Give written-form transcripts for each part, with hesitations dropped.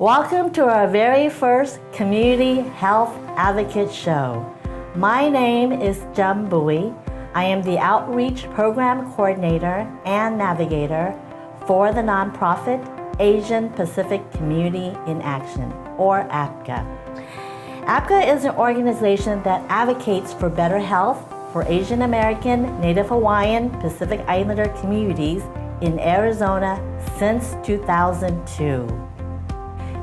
Welcome to our very first Community Health Advocate Show. My name is Jum Bui. I am the Outreach Program Coordinator and Navigator for the nonprofit Asian Pacific Community in Action, or APCA. APCA is an organization that advocates for better health for Asian American, Native Hawaiian, Pacific Islander communities in Arizona since 2002.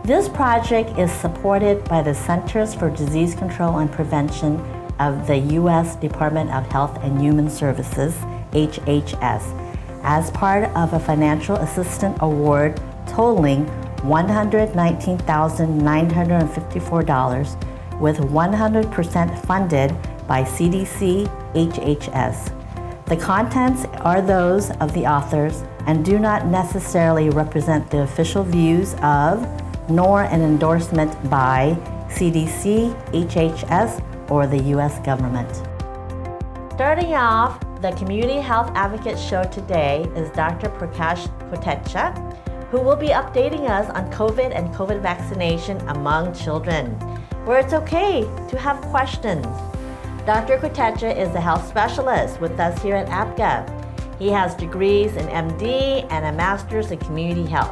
This project is supported by the Centers for Disease Control and Prevention of the U.S. Department of Health and Human Services, HHS, as part of a financial assistance award totaling $119,954, with 100% funded by CDC HHS. The contents are those of the authors and do not necessarily represent the official views of nor an endorsement by CDC, HHS, or the U.S. government. Starting off the Community Health Advocate Show today is Dr. Prakash Kotecha, who will be updating us on COVID and COVID vaccination among children, where it's okay to have questions. Dr. Kotecha is a health specialist with us here at APCA. He has degrees in MD and a master's in community health.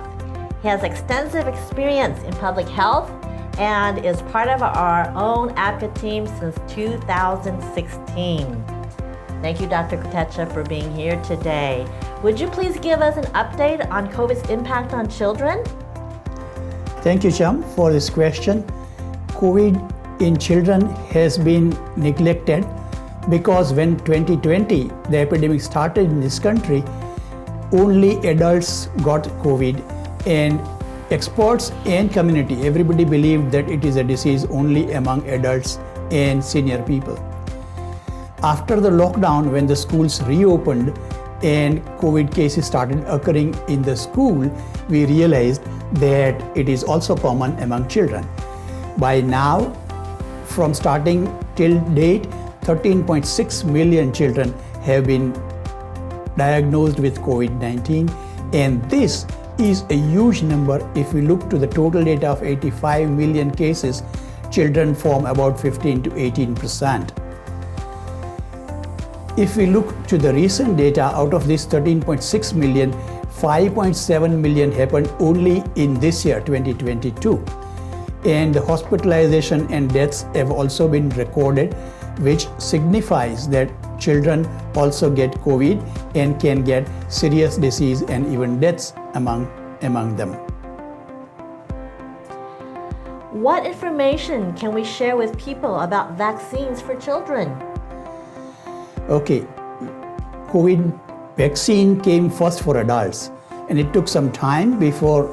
He has extensive experience in public health and is part of our own APCA team since 2016. Thank you, Dr. Kotecha, for being here today. Would you please give us an update on COVID's impact on children? Thank you, Cham, for this question. COVID in children has been neglected because when 2020, the epidemic started in this country, only adults got COVID, and experts and community, everybody believed that it is a disease only among adults and senior people. After the lockdown, when the schools reopened and COVID cases started occurring in the school, we realized that it is also common among children. By now, from starting till date, 13.6 million children have been diagnosed with COVID-19, and this is a huge number. If we look to the total data of 85 million cases, children form about 15 to 18%. If we look to the recent data, out of this 13.6 million, 5.7 million happened only in this year, 2022. And the hospitalization and deaths have also been recorded, which signifies that children also get COVID and can get serious disease and even deaths among them. What information can we share with people about vaccines for children? Okay, COVID vaccine came first for adults, and it took some time before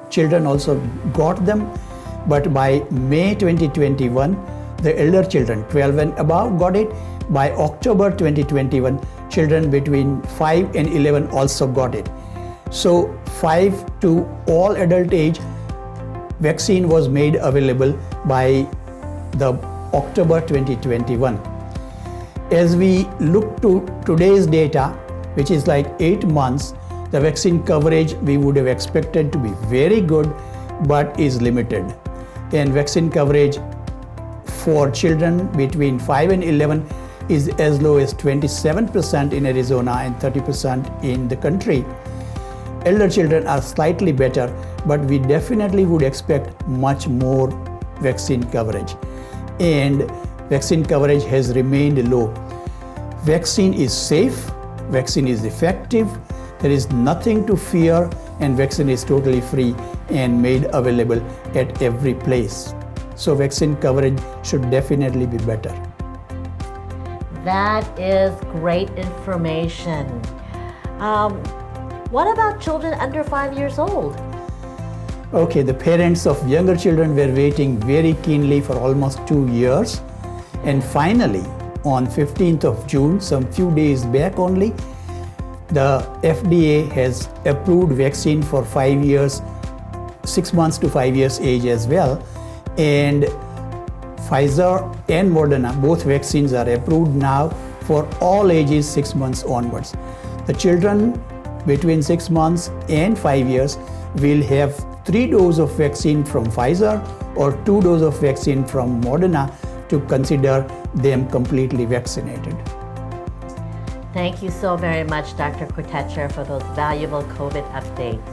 children also got them. But by May 2021, the elder children, 12 and above, got it. By October 2021, children between 5 and 11 also got it. So 5 to all adult age, vaccine was made available by the October 2021. As we look to today's data, which is like 8 months, the vaccine coverage we would have expected to be very good, but is limited. And vaccine coverage for children between 5 and 11 is as low as 27% in Arizona and 30% in the country. Elder children are slightly better, but we definitely would expect much more vaccine coverage. And vaccine coverage has remained low. Vaccine is safe, vaccine is effective, there is nothing to fear, and vaccine is totally free and made available at every place. So vaccine coverage should definitely be better. That is great information. What about children under 5 years old? Okay, the parents of younger children were waiting very keenly for almost 2 years. And finally, on 15th of June, some few days back only, the FDA has approved vaccine for 5 years, 6 months to 5 years age as well. And Pfizer and Moderna, both vaccines are approved now for all ages 6 months onwards. The children between 6 months and 5 years will have 3 doses of vaccine from Pfizer or 2 doses of vaccine from Moderna to consider them completely vaccinated. Thank you so very much, Dr. Kotecha, for those valuable COVID updates.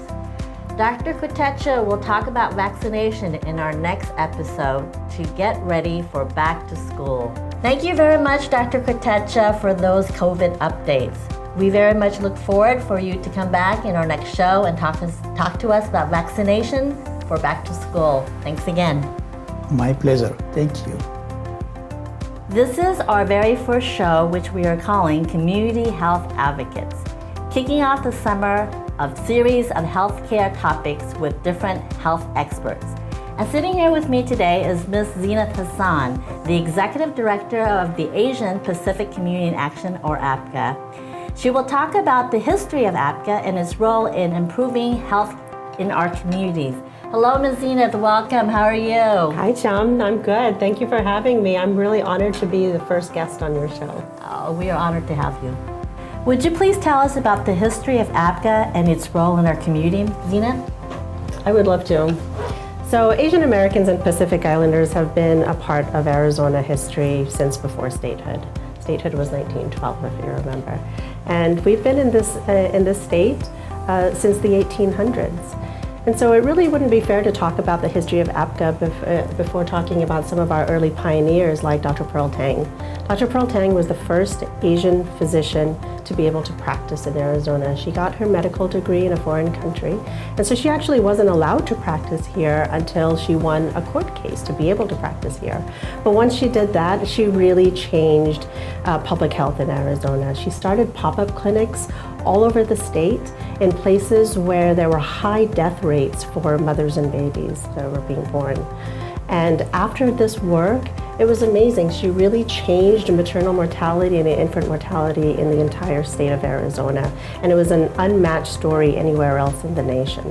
Dr. Kotecha will talk about vaccination in our next episode to get ready for back to school. Thank you very much, Dr. Kotecha, for those COVID updates. We very much look forward for you to come back in our next show and talk to us about vaccination for back to school. Thanks again. My pleasure. Thank you. This is our very first show, which we are calling Community Health Advocates, kicking off the summer of series of healthcare topics with different health experts. And sitting here with me today is Ms. Zeenat Hasan, the Executive Director of the Asian Pacific Community in Action, or APCA. She will talk about the history of APCA and its role in improving health in our communities. Hello, Ms. Zeenat, welcome. How are you? Hi, Cham. I'm good. Thank you for having me. I'm really honored to be the first guest on your show. Oh, we are honored to have you. Would you please tell us about the history of APCA and its role in our community, Zeenat? I would love to. So Asian Americans and Pacific Islanders have been a part of Arizona history since before statehood. Statehood was 1912, if you remember. And we've been in this state since the 1800s. And so it really wouldn't be fair to talk about the history of APCA before talking about some of our early pioneers like Dr. Pearl Tang. Dr. Pearl Tang was the first Asian physician to be able to practice in Arizona. She got her medical degree in a foreign country, and so she actually wasn't allowed to practice here until she won a court case to be able to practice here. But once she did that, she really changed public health in Arizona. She started pop-up clinics all over the state in places where there were high death rates for mothers and babies that were being born. And after this work, it was amazing. She really changed maternal mortality and infant mortality in the entire state of Arizona. And it was an unmatched story anywhere else in the nation.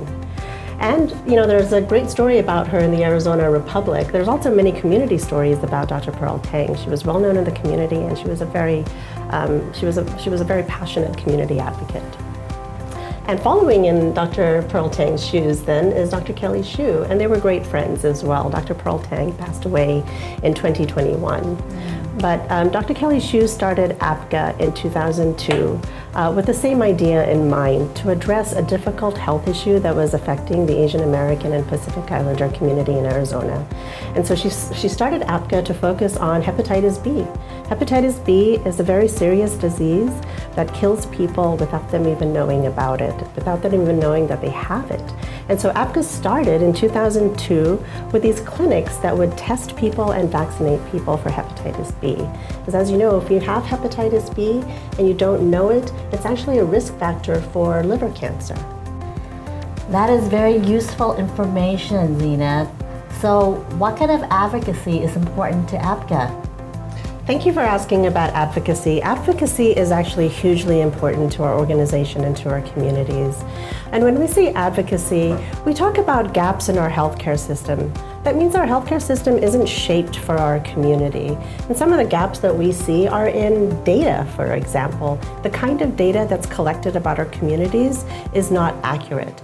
And there's a great story about her in the Arizona Republic. There's also many community stories about Dr. Pearl Tang. She was well known in the community, and she was a very passionate community advocate. And following in Dr. Pearl Tang's shoes then is Dr. Kelly Hsu, and they were great friends as well. Dr. Pearl Tang passed away in 2021. But Dr. Kelly Hsu started APCA in 2002 with the same idea in mind, to address a difficult health issue that was affecting the Asian American and Pacific Islander community in Arizona. And so she started APCA to focus on hepatitis B. Hepatitis B is a very serious disease that kills people without them even knowing about it, without them even knowing that they have it. And so APCA started in 2002 with these clinics that would test people and vaccinate people for hepatitis B. Because as you know, if you have hepatitis B and you don't know it, it's actually a risk factor for liver cancer. That is very useful information, Zeenat. So what kind of advocacy is important to APCA? Thank you for asking about advocacy. Advocacy is actually hugely important to our organization and to our communities. And when we say advocacy, we talk about gaps in our healthcare system. That means our healthcare system isn't shaped for our community. And some of the gaps that we see are in data, for example. The kind of data that's collected about our communities is not accurate.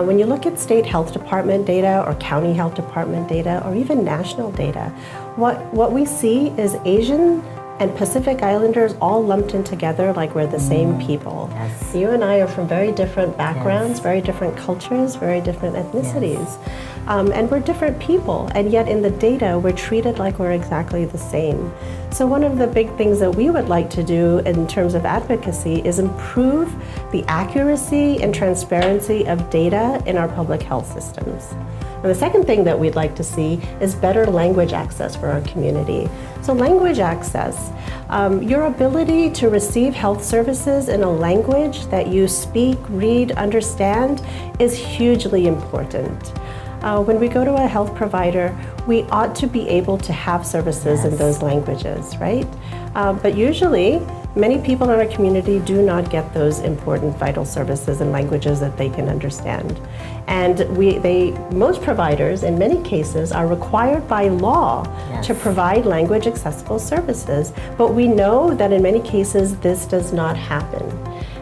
When you look at state health department data or county health department data or even national data, what we see is Asian and Pacific Islanders all lumped in together like we're the same people. Yes. You and I are from very different backgrounds, very different cultures, very different ethnicities. Yes. And we're different people, and yet in the data, we're treated like we're exactly the same. So one of the big things that we would like to do in terms of advocacy is improve the accuracy and transparency of data in our public health systems. And the second thing that we'd like to see is better language access for our community. So language access, your ability to receive health services in a language that you speak, read, understand is hugely important. When we go to a health provider, we ought to be able to have services in those languages, right? But usually, many people in our community do not get those important vital services in languages that they can understand. And most providers, in many cases, are required by law to provide language accessible services. But we know that in many cases, this does not happen.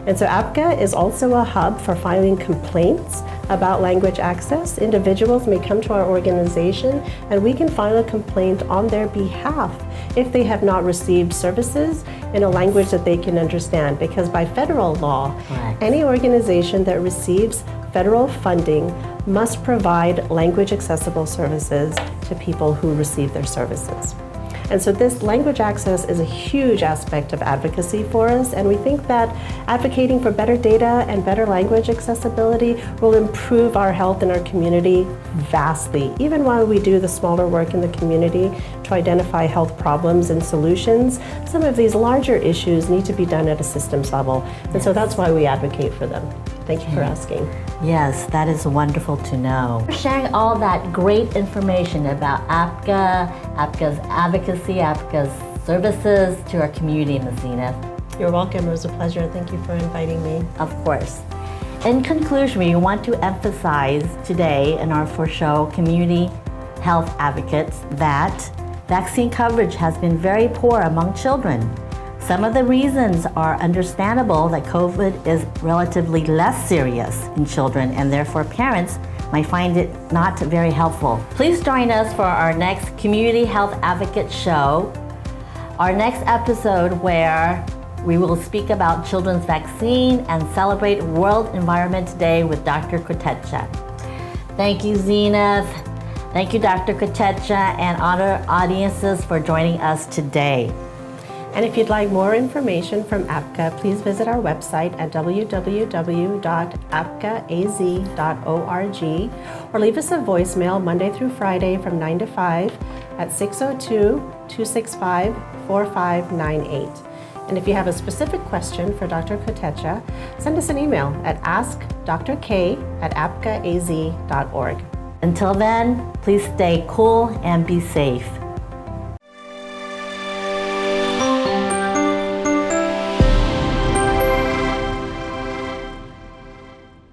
And so APCA is also a hub for filing complaints about language access. Individuals may come to our organization and we can file a complaint on their behalf if they have not received services in a language that they can understand. Because by federal law, Right. any organization that receives federal funding must provide language accessible services to people who receive their services. And so this language access is a huge aspect of advocacy for us, and we think that advocating for better data and better language accessibility will improve our health in our community vastly, even while we do the smaller work in the community to identify health problems and solutions. Some of these larger issues need to be done at a systems level, and so that's why we advocate for them. Thank you for asking. Yes, that is wonderful to know. For sharing all that great information about APCA, APCA's advocacy, APCA's services to our community, Ms. Zeenat. You're welcome. It was a pleasure. Thank you for inviting me. Of course. In conclusion, we want to emphasize today in our For Show community health advocates that vaccine coverage has been very poor among children. Some of the reasons are understandable, that COVID is relatively less serious in children, and therefore parents might find it not very helpful. Please join us for our next Community Health Advocate Show, our next episode where we will speak about children's vaccine and celebrate World Environment Day with Dr. Kotecha. Thank you, Zeenat. Thank you, Dr. Kotecha, and other audiences for joining us today. And if you'd like more information from APCA, please visit our website at www.apcaaz.org or leave us a voicemail Monday through Friday from 9 to 5 at 602-265-4598. And if you have a specific question for Dr. Kotecha, send us an email at askdrk@apcaaz.org. Until then, please stay cool and be safe.